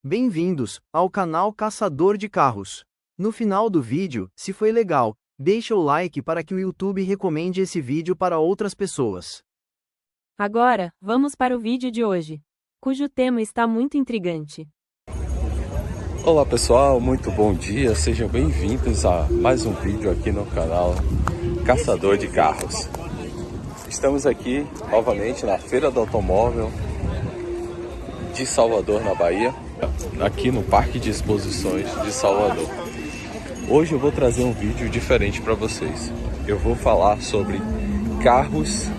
Bem-vindos ao canal Caçador de Carros. No final do vídeo, se foi legal, deixa o like para que o YouTube recomende esse vídeo para outras pessoas. Agora, vamos para o vídeo de hoje, cujo tema está muito intrigante. Olá pessoal, muito bom dia, sejam bem-vindos a mais um vídeo aqui no canal Caçador de Carros. Estamos aqui novamente na Feira do Automóvel de Salvador, na Bahia, aqui no Parque de Exposições de Salvador. Hoje eu vou trazer um vídeo diferente para vocês. Eu vou falar sobre carros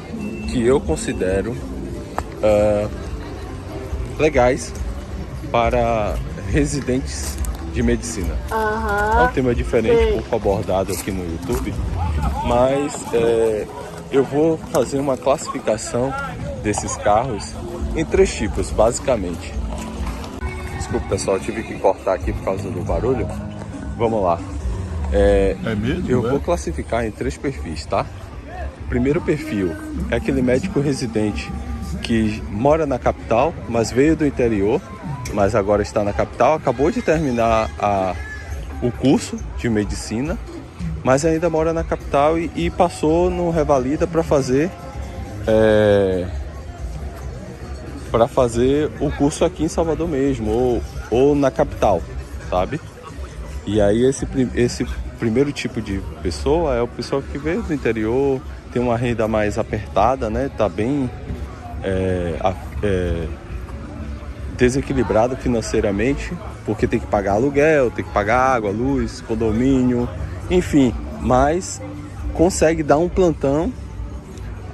que eu considero legais para residentes de medicina. É um tema diferente, pouco abordado aqui no YouTube, mas eu vou fazer uma classificação desses carros em 3 tipos, basicamente. Desculpa pessoal, eu tive que cortar aqui por causa do barulho. Vamos lá. Eu vou classificar em 3 perfis, tá? O primeiro perfil é aquele médico residente que mora na capital, mas veio do interior, mas agora está na capital, acabou de terminar o curso de medicina, mas ainda mora na capital e passou no Revalida para fazer o curso aqui em Salvador mesmo, ou na capital, sabe? E aí esse primeiro tipo de pessoa é o pessoal que veio do interior, tem uma renda mais apertada, né? Tá bem desequilibrado financeiramente, porque tem que pagar aluguel, tem que pagar água, luz, condomínio, enfim, mas consegue dar um plantão,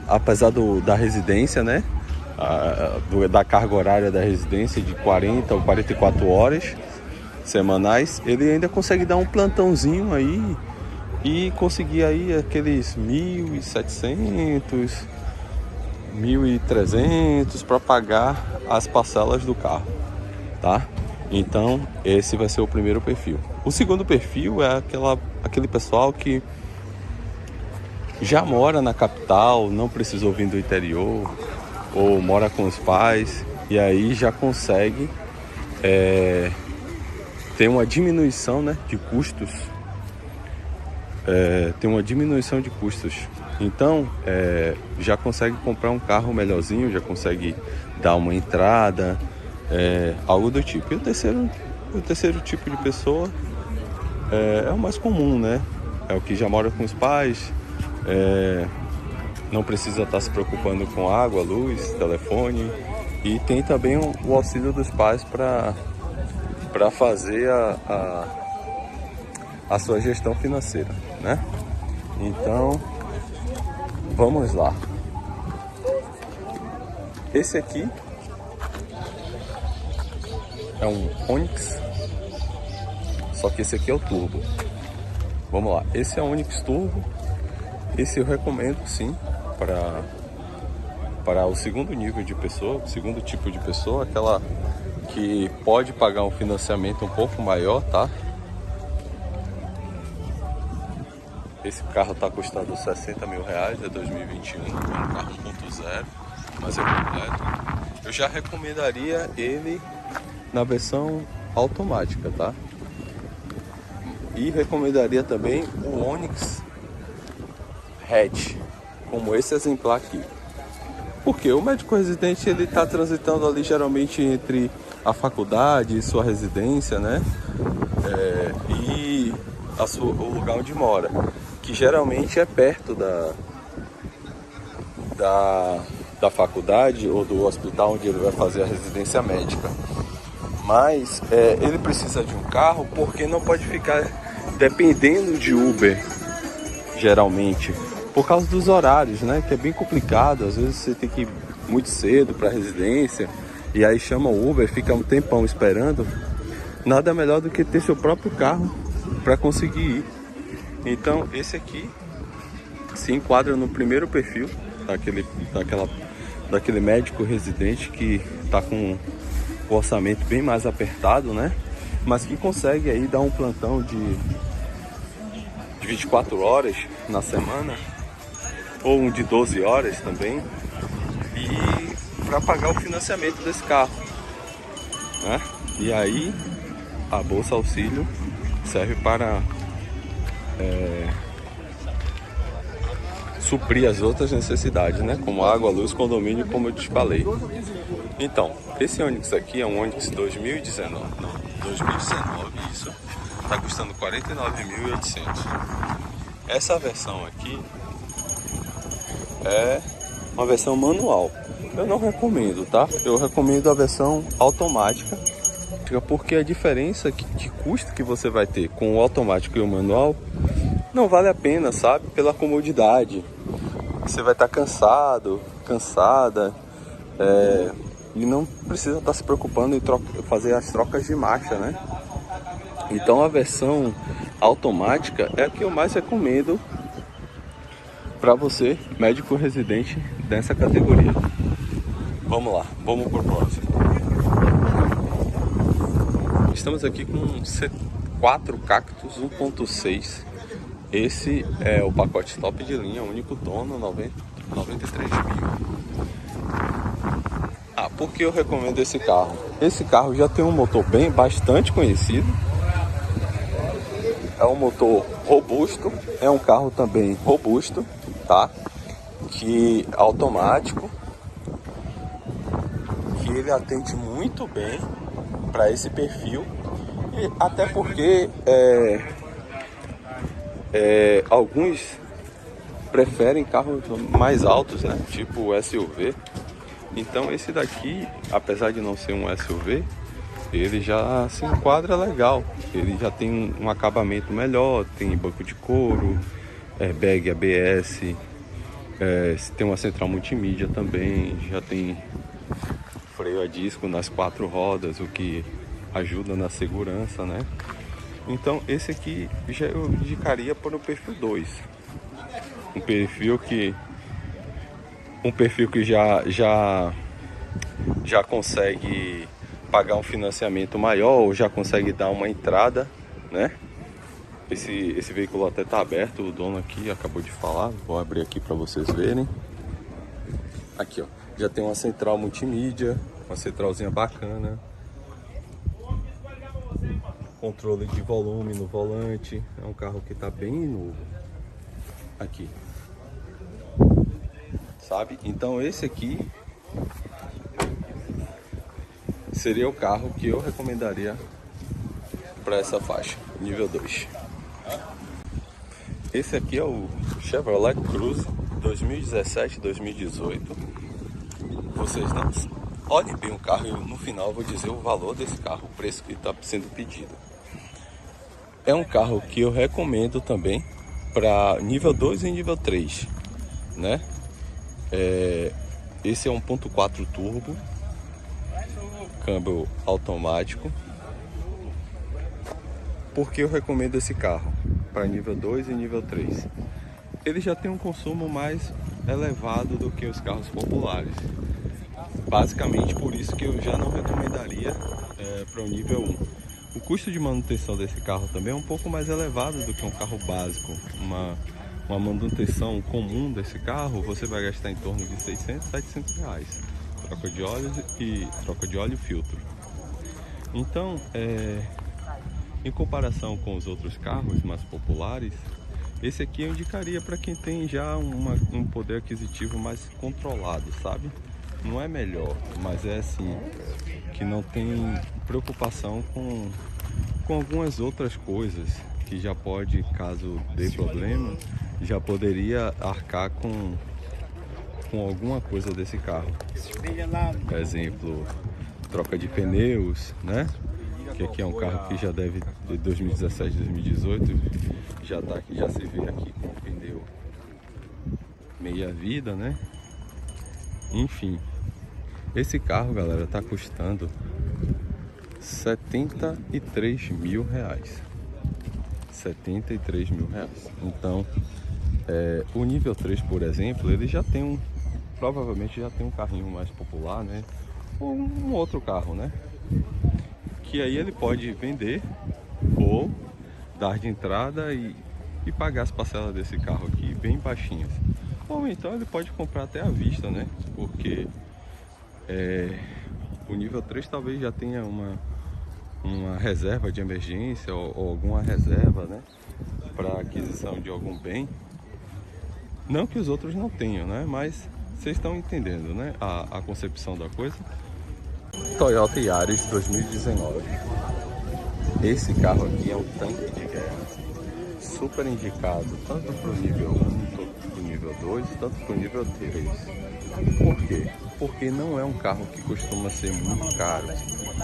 apesar da residência, né? Da carga horária da residência de 40 ou 44 horas semanais, ele ainda consegue dar um plantãozinho aí e conseguir aí aqueles 1.700, 1.300 para pagar as parcelas do carro, tá? Então esse vai ser o primeiro perfil. O segundo perfil é aquele pessoal que já mora na capital, não precisou vir do interior, ou mora com os pais, e aí já consegue ter uma diminuição, né, de custos. Então já consegue comprar um carro melhorzinho, já consegue dar uma entrada, algo do tipo. E o terceiro tipo de pessoa é o mais comum, né? É o que já mora com os pais, não precisa estar se preocupando com água, luz, telefone, e tem também o auxílio dos pais para fazer a sua gestão financeira, né? Então vamos lá. Esse aqui é um Onix, só que esse aqui é o turbo. Vamos lá, esse é o Onix Turbo. Esse eu recomendo sim para o segundo nível de pessoa, o segundo tipo de pessoa, aquela que pode pagar um financiamento um pouco maior, tá? Esse carro está custando R$60 mil, é 2021, é um carro 1.0, mas é completo. Eu já recomendaria ele na versão automática, tá? E recomendaria também o Onix Hatch, como esse exemplar aqui. Porque o médico residente ele está transitando ali geralmente entre a faculdade e sua residência, né? E o lugar onde mora, que geralmente é perto da faculdade ou do hospital onde ele vai fazer a residência médica. Mas ele precisa de um carro porque não pode ficar dependendo de Uber, geralmente, por causa dos horários, né? Que é bem complicado. Às vezes você tem que ir muito cedo para a residência e aí chama o Uber, fica um tempão esperando. Nada melhor do que ter seu próprio carro para conseguir ir. Então esse aqui se enquadra no primeiro perfil daquele médico residente que está com o orçamento bem mais apertado, né? Mas que consegue aí dar um plantão de 24 horas na semana, ou um de 12 horas também, e para pagar o financiamento desse carro, né? E aí a Bolsa Auxílio serve para suprir as outras necessidades, né? Como água, luz, condomínio, como eu te falei. Então, esse Onix aqui é um Onix 2019, isso. Tá custando 49.800. Essa versão aqui é uma versão manual. Eu não recomendo, tá? Eu recomendo a versão automática, porque a diferença de custo que você vai ter com o automático e o manual não vale a pena, sabe? Pela comodidade. Você vai estar cansado, cansada, e não precisa estar se preocupando em fazer as trocas de marcha, né? Então a versão automática é a que eu mais recomendo para você, médico residente dessa categoria. Vamos lá, vamos pro próximo. Estamos aqui com um C4 Cactus 1.6. Esse é o pacote top de linha, único dono, 93 mil. Por que eu recomendo esse carro? Esse carro já tem um motor bastante conhecido. É um motor robusto, é um carro também robusto, tá? Que automático, que ele atende muito bem para esse perfil, e até porque alguns preferem carros mais altos, né? Tipo SUV. Então esse daqui, apesar de não ser um SUV, ele já se enquadra legal. Ele já tem um acabamento melhor, tem banco de couro, airbag ABS, tem uma central multimídia também, já tem freio a disco nas 4 rodas, o que ajuda na segurança, né? Então esse aqui já eu indicaria para o perfil 2. Um perfil que já consegue pagar um financiamento maior, ou já consegue dar uma entrada, né? Esse veículo até tá aberto, o dono aqui acabou de falar, vou abrir aqui para vocês verem. Aqui, ó, já tem uma central multimídia, uma centralzinha bacana, controle de volume no volante, é um carro que tá bem novo. Aqui, sabe? Então esse aqui seria o carro que eu recomendaria para essa faixa, nível 2. Esse aqui é o Chevrolet Cruze 2017-2018. Vocês não olhem bem o carro e no final eu vou dizer o valor desse carro, o preço que está sendo pedido. É um carro que eu recomendo também para nível 2 e nível 3, né? Esse é 1.4 turbo, câmbio automático. Por que eu recomendo esse carro para nível 2 e nível 3? Ele já tem um consumo mais elevado do que os carros populares. Basicamente por isso que eu já não recomendaria para o nível 1. O custo de manutenção desse carro também é um pouco mais elevado do que um carro básico. Uma manutenção comum desse carro, você vai gastar em torno de 600, 700 reais. Troca de óleo e filtro. Então, em comparação com os outros carros mais populares, esse aqui eu indicaria para quem tem já um poder aquisitivo mais controlado, sabe? Não é melhor, mas é assim, que não tem preocupação com algumas outras coisas, que já pode, caso dê problema, já poderia arcar com alguma coisa desse carro. Por exemplo, troca de pneus, né? Que aqui é um carro que já deve, de 2017, 2018, já se vê aqui com o pneu meia vida, né? Enfim, esse carro, galera, tá custando 73 mil reais. 73 mil reais. Então, o nível 3, por exemplo, ele já tem provavelmente já tem um carrinho mais popular, né? Ou um outro carro, né? Que aí ele pode vender ou dar de entrada e pagar as parcelas desse carro aqui bem baixinhas. Ou então ele pode comprar até à vista, né? Porque o nível 3 talvez já tenha uma reserva de emergência ou alguma reserva, né, para aquisição de algum bem. Não que os outros não tenham, né, mas vocês estão entendendo, né, a concepção da coisa. Toyota Yaris 2019. Esse carro aqui é um tanque de guerra, super indicado tanto para o nível 1, tanto para o nível 2, tanto para o nível 3. Por quê? Porque não é um carro que costuma ser muito caro.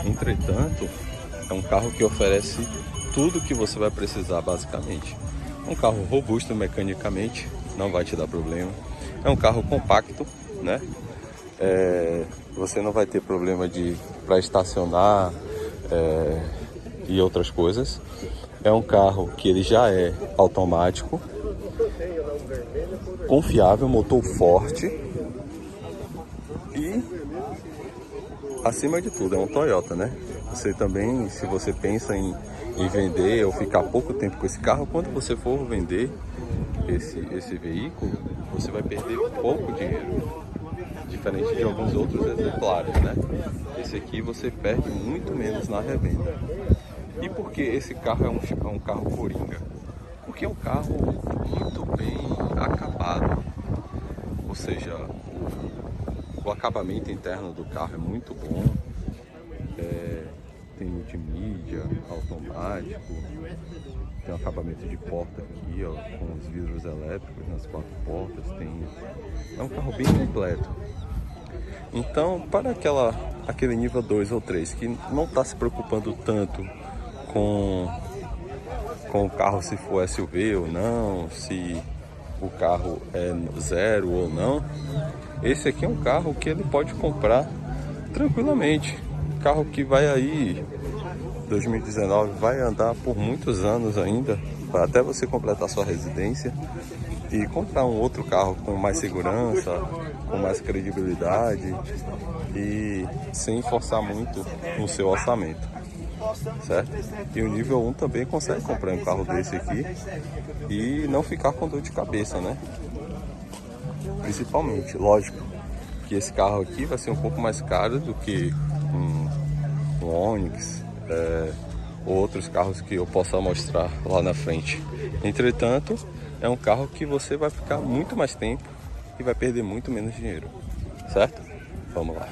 Entretanto, é um carro que oferece tudo que você vai precisar basicamente. É um carro robusto mecanicamente, não vai te dar problema. É um carro compacto, né? Você não vai ter problema para estacionar e outras coisas. É um carro que ele já é automático, confiável, motor forte e, acima de tudo, é um Toyota, né? Você também, se você pensa em vender ou ficar pouco tempo com esse carro, quando você for vender esse veículo, você vai perder pouco dinheiro, diferente de alguns outros exemplares, né? Esse aqui você perde muito menos na revenda. E por que esse carro é um carro coringa? Porque é um carro muito bem acabado, ou seja, o acabamento interno do carro é muito bom. Tem multimídia, automático, tem um acabamento de porta aqui, ó, com os vidros elétricos nas 4 portas. É um carro bem completo. Então, para aquele nível 2 ou 3 que não está se preocupando tanto com o carro, se for SUV ou não, se o carro é zero ou não, esse aqui é um carro que ele pode comprar tranquilamente. Carro que vai aí, 2019, vai andar por muitos anos ainda, até você completar sua residência e comprar um outro carro com mais segurança, com mais credibilidade e sem forçar muito no seu orçamento, certo? E o nível 1 também consegue comprar um carro desse aqui e não ficar com dor de cabeça, né? Principalmente, lógico, que esse carro aqui vai ser um pouco mais caro do que um Onix, ou outros carros que eu possa mostrar lá na frente. Entretanto, é um carro que você vai ficar muito mais tempo e vai perder muito menos dinheiro, certo? Vamos lá.